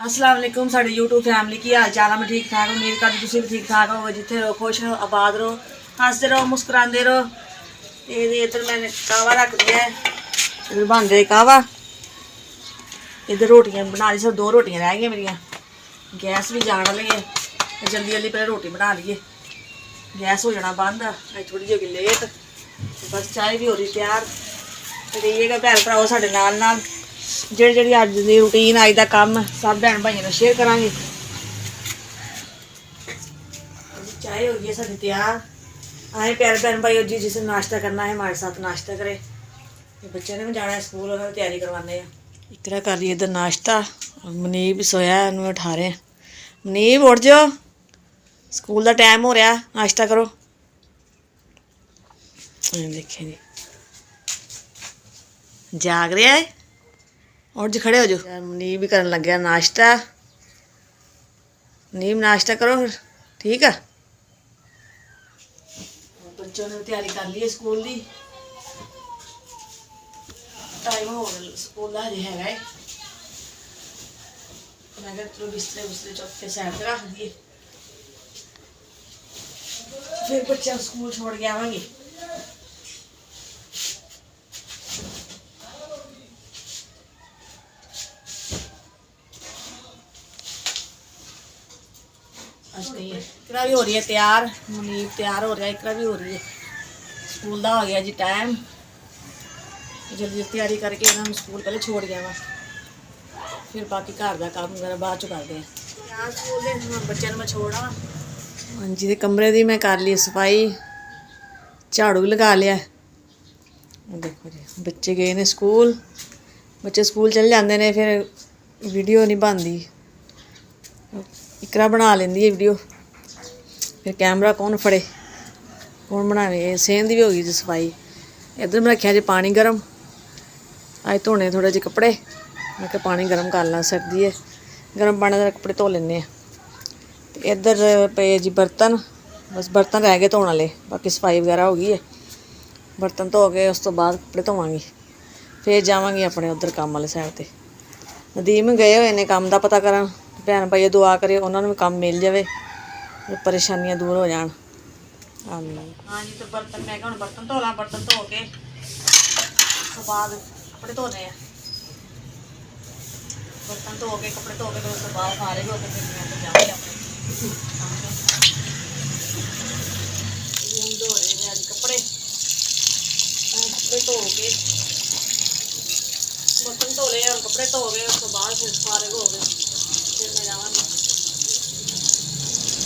अस्सलाम वालेकुम sari YouTube family की हाल चाल है। मैं ठीक ठाक उम्मीद करती तुम भी ठीक ठाक हो। जिथे रहो खुश रहो आबाद रहो हंसते रहो मुस्कुराते रहो। इधर मैंने कावा रख दिया है, इधर बन रही कावा, इधर रोटियां बना ली। सिर्फ 2 रोटियां रह गई मेरिया। गैस भी जान वाली है, जल्दी जल्दी पहले रोटी बना लीए, गैस हो जाना बंद। अज थोड़ी जी लेट, बस चाय भी हो रही तैयार। रहिएगा भैन भराओ साढ़े नाल जी अज की रूटीन अज का काम सब भैन भाइयों ने शेयर करा। चाय हो गई है साड़ी तैयार। आए प्यारे भैन भाई जी जिसने नाश्ता करना है हमारे साथ नाश्ता करे। बच्चे ने भी जाना है स्कूल, उन्होंने तैयारी करवाने। इकरा कर रही इधर नाश्ता, मनीब सोया उन्होंने उठा रहे। मनीब उठ जाओ, स्कूल का टाइम हो रहा, नाश्ता करो। देखे जी जाग रहा है, उठ जी खड़े हो जाओ। मनीब भी करन लग गया नाश्ता। मनीब नाश्ता करो फिर, ठीक है। बच्चों ने तैयारी कर ली है स्कूल की, टाइम हो गया स्कूल का हजे है। मैं चलो बिस्तरे बुस्तरे चुक के साइड रख दिए, फिर बच्चे स्कूल छोड़ के आवांगे। इकरा भी हो रही है तैयार, मुनीब तैयार हो रहा है, इकरा भी हो रही है। स्कूल का हो गया जी टाइम, जल्दी तैयारी करके इन्होंने स्कूल पहले छोड़ गया वा, फिर बाकी घर का काम वगैरह बाद चो करते हैं। स्कूल बच्चों मैं छोड़ा। हाँ जी, कमरे की मैं कर ली सफाई, झाड़ू भी लगा लिया। देखो जी बच्चे गए ने स्कूल, बच्चे स्कूल चले जाते हैं, फिर वीडियो नहीं बनती। इकरा बना लेंदी है वीडियो, फिर कैमरा कौन फड़े कौन बनावे। सेहन की भी हो गई जी सफाई। इधर मैं रखा जी पानी गर्म, अज धोने थोड़े जे कपड़े, मैं क्या पानी गर्म कर ला, सर्दी है गर्म पानी के कपड़े धो लेने। इधर पे जी बर्तन, बस बर्तन रह गए धोने वाले, बाकी सफाई वगैरह हो गई है। बर्तन धो के उस तो बाद कपड़े धोवांगी, फिर जावांगी अपने उधर काम वाले साइड ते। नदीम गए हुए ने काम का पता करन, भैन भाई दुआ करे उन्होंने भी काम मिल जाए, परेशानियां दूर हो जान। हाँ जी, तो बर्तन मैं क्या बर्तन धो ला, बर्तन धो के तो बाद कपड़े धोने हैं। बर्तन धो के कपड़े धो के फिर उसके बाद सारे धो के फिर मैं जाऊँगी अपने। हम धो रहे हैं अज कपड़े, कपड़े धो के बर्तन धो ले और कपड़े धो गए, उसके बाद फिर सारे हो गए, फिर मैं जावांगी।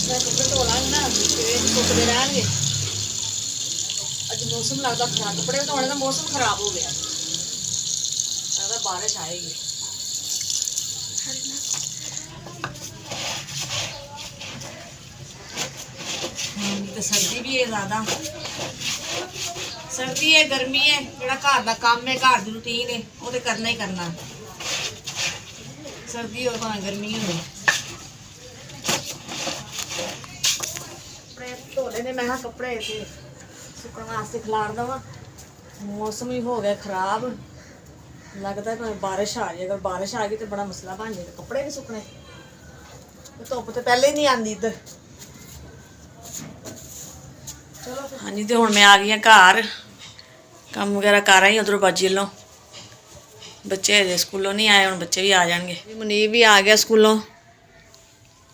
मैं कपड़े धो लाँगी ना, सुकते रहेंगे। अज मौसम लगता खराब, कपड़े धोने का मौसम खराब हो गया, लगता बारिश आएगी। तो सर्दी भी है ज़्यादा, सर्दी है गर्मी है, जोड़ा घर का काम है घर की रूटीन है वो तो करना ही करना, सर्दी हो भावें गर्मी हो। कपड़े धोले ने, मैं कपड़े सुकन वास्ते खिलार देव। मौसम ही हो गया खराब, लगता है बारिश आ जाए। अगर बारिश आ गई तो बड़ा मसला बन जाएगा, कपड़े नहीं सुकने। धुप तो पहले ही नहीं आती इधर। चलो हाँ जी, तो हुण मैं आ गई घर, काम वगैरह कर आई। उधरों बाजी लो बच्चे अजे स्कूलों नहीं आए, हुण बच्चे भी आ जाएंगे। मनीब भी आ गया स्कूलों,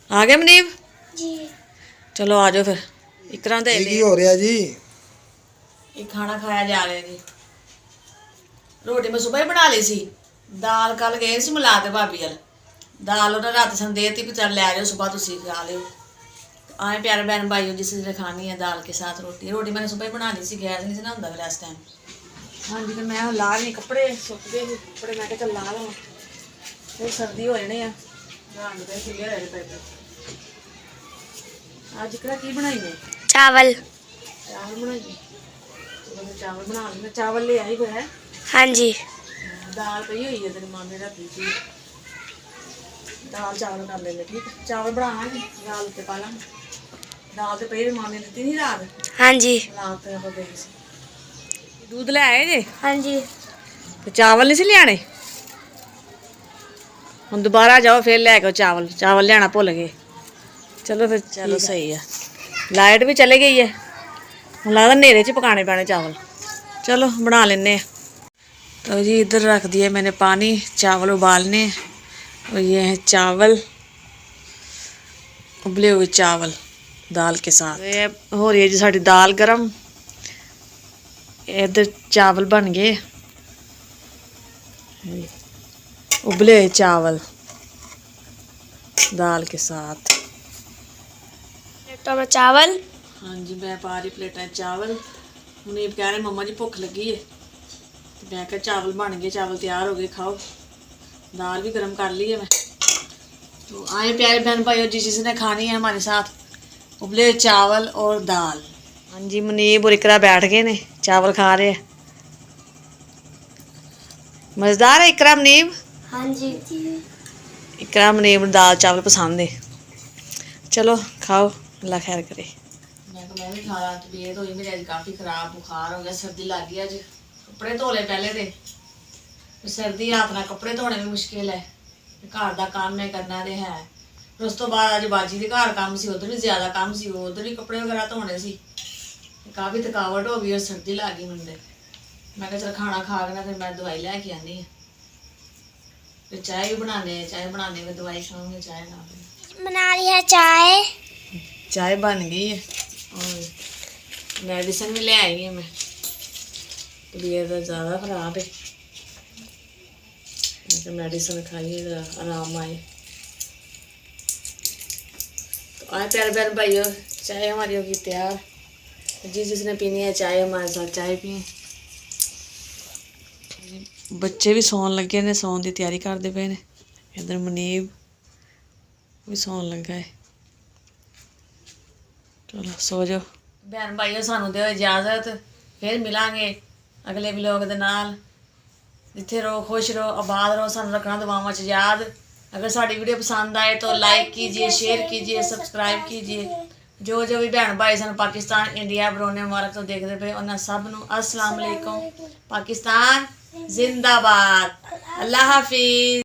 आ गया मनीब जी। चलो आ जाओ फिर। इकरा दे की हो रहा जी? एक खाना खाया जा रहा जी। रोटी मैं सुबह ही बना ली सी, दाल कल गए सी मिला के भाभी वाल, दाल उन्हें रात सन देती भी चल लै जाओ सुबह तुम खा लो। आए प्यारे बहन भाई जिसने खानी है दाल के साथ रोटी, रोटी मैंने सुबह ही बना ली सी, गैस नहीं ना होंगे फिर इस टाइम। हाँ जी, तो मैं ला रही कपड़े, सुक गए कपड़े, मैं चल ला लवा फिर सर्दी हो जाने। क्लियर है पे अज कड़ा की बनाई है? चावल। चावल बनाइए, चावल बना लेना। चावल ले आई फिर है? हाँ जी। दाल पई हुई है तेरी मामे राती जी, दाल चावल कर लेंगे ठीक है। चावल बनावांगे, दाल उत्ते पा लांगे। दाल तो पई मामे ने दी नहीं रात? हाँ जी। रात तो आप गई सी। दूध ले आए जे? हाँ जी। तो चावल नहीं सी लियाने? ਹੁਣ ਦੁਬਾਰਾ ਜਾਓ ਫਿਰ ਲੈ ਕੇ ਚਾਵਲ ਚਾਵਲ ਲਿਆਣਾ ਭੁੱਲ ਗਏ। ਚਲੋ ਫਿਰ ਚਲੋ सही है। लाइट भी चले गई है, ਹੁਣ लगता हनेरे च पकाने पैने चावल। चलो बना लेने। तो जी इधर रख दिया मैंने पानी, चावल उबालने। और ये है चावल, उबले हुए चावल दाल के साथ। ये हो रही है जी साड़ी दाल गरम। इधर चावल बन गए, उबले हुए चावल दाल के साथ। प्लेटों में चावल। हाँ जी मैं पा रही प्लेटा चावल। मुनीब कह रहे मम्मा जी भुख लगी है, तो मैं क्या चावल बन गए, चावल तैयार हो गए, खाओ। दाल भी गर्म कर ली है मैं। तो आए प्यारे बहन भाइयों, जिसने खानी है हमारे साथ उबले चावल और दाल। हाँ जी मुनीब और इकरा बैठ गए ने, चावल खा रहे हैं। मज़ेदार है इकरा मुनीब? हाँ जी। इकरा मुनीब दाल चावल पसंद है। चलो खाओ, अल्लाह खैर करे। मैं भी खा रहा, तबीयत हुई मेरी अज काफ़ी खराब, बुखार हो गया, सर्दी लग गई। अज कपड़े धो ले पहले तो सर्दी हाथ नाल कपड़े धोने भी मुश्किल है, घर का काम मैं करना तो है। फिर उस तो बाद अज बाजी के घर काम से, उधर भी ज़्यादा काम से, उधर भी कपड़े वगैरह धोने से काफ़ी थकावट हो गई और सर्दी लग गई मुझे। मैं कहा चल खाना खा के ना फिर मैं दवाई लैके आनी है, फिर चाय भी बनाने, चाय बनाने में दवाई खाऊंगी, चाय ना बना रही है चाय। चाय बन गई है और मेडिसिन भी ले आई है मैं, तबीयत ज़्यादा ख़राब है, मेडिसिन खाइए ज़रा आराम आए। तो आए प्यारे बहन भाइयों, चाय हमारी होगी तैयार। जिसने पीनी है चाय हमारे साथ चाय पिए। बच्चे भी सौन लगे ने, सौन की तैयारी करते पे ने। इधर मुनीब भी सौन लगा है। चलो सो जाओ बहन भाइयों, सानू दो इजाजत, फिर मिलांगे अगले व्लॉग दे नाल। जिथे रहो खुश रहो, आबाद रहो, सानू रखना दुआवां च याद। अगर साड़ी वीडियो पसंद आए तो लाइक कीजिए, शेयर कीजिए, सब्सक्राइब कीजिए। जो जो भी भैन भाई सन पाकिस्तान इंडिया बरोने मुबारक तो देखते पे, उन्हें सब नू अस्सलाम वालेकुम। पाकिस्तान जिंदाबाद। अल्लाह हाफिज।